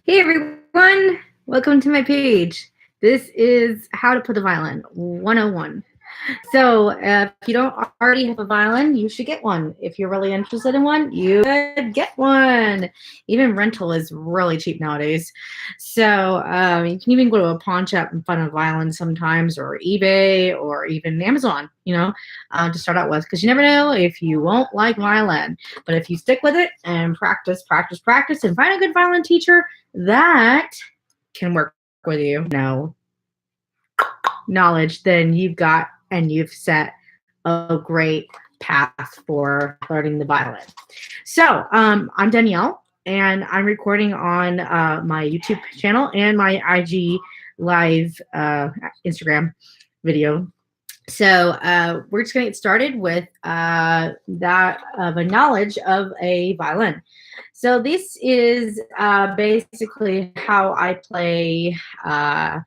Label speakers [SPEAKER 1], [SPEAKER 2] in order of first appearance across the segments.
[SPEAKER 1] Hey everyone, welcome to my page. This is how to play the violin 101. So if you don't already have a violin, you should get one. If you're really interested in one, you should get one. Even rental is really cheap nowadays. So you can even go to a pawn shop and find a violin sometimes, or eBay, or even Amazon, to start out with, because you never know if you won't like violin. But if you stick with it and practice, practice, practice, and find a good violin teacher that can work with you, knowledge, then you've set a great path for learning the violin. So I'm Danielle, and I'm recording on my YouTube channel and my IG live Instagram video. So we're just going to get started with that of a knowledge of a violin. So this is basically how I play, live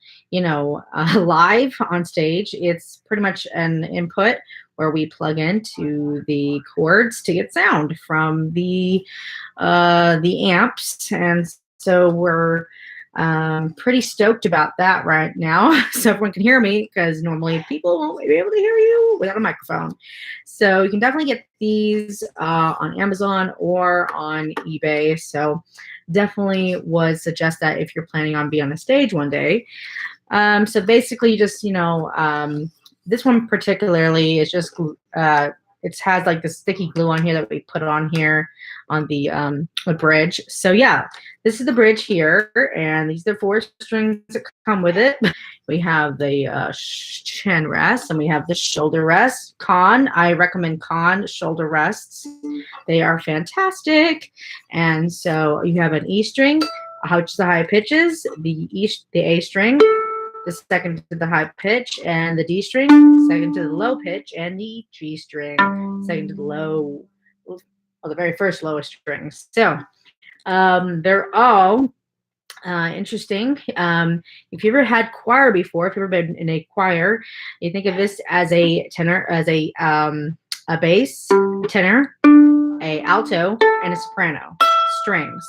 [SPEAKER 1] on stage. It's pretty much an input where we plug into the cords to get sound from the amps, and so we're pretty stoked about that right now. So everyone can hear me, because normally people won't be able to hear you without a microphone. So you can definitely get these on Amazon or on eBay. So definitely would suggest that if you're planning on being on a stage one day. So basically, just this one particularly is just it has like the sticky glue on here that we put on here on the bridge. So yeah, this is the bridge here, and these are the 4 strings that come with it. We have the chin rest, and we have the shoulder rest. I recommend Conn shoulder rests. They are fantastic. And so you have an E string, which is the high pitches, the A string, the second to the high pitch, and the D string, second to the low pitch, and the G string, second to the the very first lowest strings. So they're all interesting. If you ever had choir before, if you've ever been in a choir, you think of this as a tenor, as a bass, a tenor, a alto, and a soprano strings.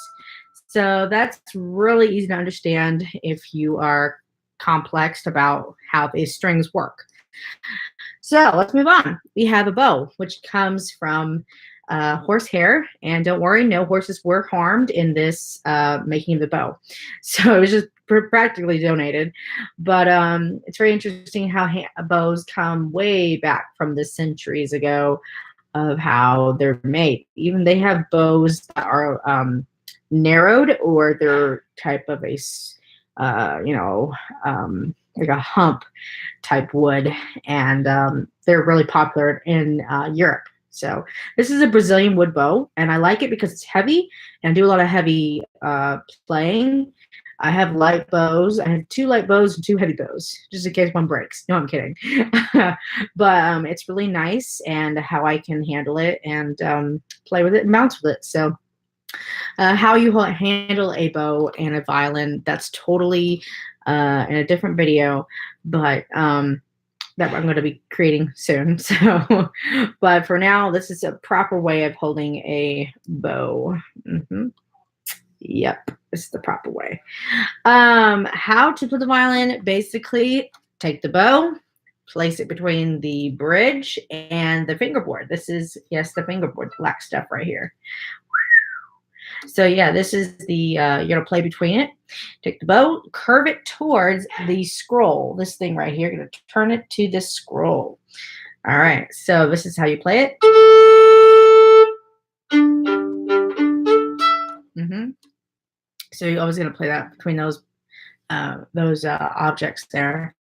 [SPEAKER 1] So that's really easy to understand if you are complex about how these strings work. So let's move on. We have a bow, which comes from horsehair, and don't worry, no horses were harmed in this making of the bow. So it was just practically donated. But it's very interesting how bows come way back from the centuries ago of how they're made. Even they have bows that are narrowed, or they're type of a like a hump type wood, and they're really popular in Europe. So this is a Brazilian wood bow, and I like it because it's heavy, and I do a lot of heavy playing. I have light bows. I have 2 light bows and 2 heavy bows, just in case one breaks. No, I'm kidding. But it's really nice, and how I can handle it and play with it and bounce with it. So how you handle a bow and a violin, that's totally in a different video, but that I'm going to be creating soon. So, but for now, this is a proper way of holding a bow. Yep, this is the proper way. How to play the violin: basically, take the bow, place it between the bridge and the fingerboard. This is, yes, the fingerboard, the black stuff right here. So yeah, this is the, you're going to play between it. Take the bow, curve it towards the scroll. This thing right here, you're going to turn it to this scroll. All right, so this is how you play it. So you're always going to play that between those objects there.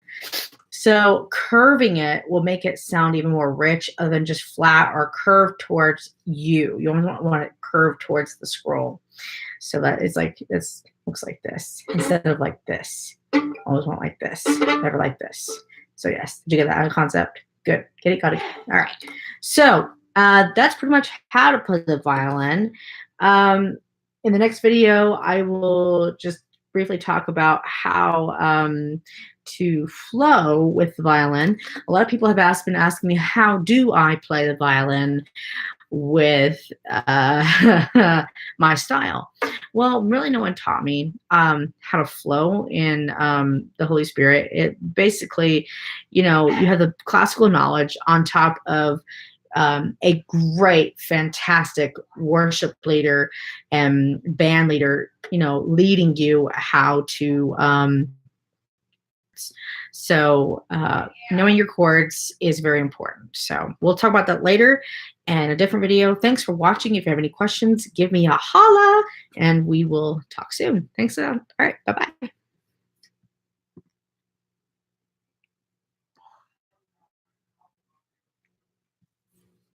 [SPEAKER 1] So curving it will make it sound even more rich, other than just flat or curved towards you. You always want it curved towards the scroll. So that is like, this looks like this instead of like this. Always want like this, never like this. So yes, did you get that concept? Good, get it, got it. All right. So that's pretty much how to play the violin. In the next video, I will just briefly talk about how to flow with the violin. A lot of people have been asking me, how do I play the violin? with my style? Well, really, no one taught me how to flow in the Holy Spirit. It basically, you have the classical knowledge on top of a great, fantastic worship leader and band leader, leading you how to. Knowing your chords is very important. So we'll talk about that later in a different video. Thanks for watching. If you have any questions, give me a holla and we will talk soon. Thanks. All right. Bye-bye.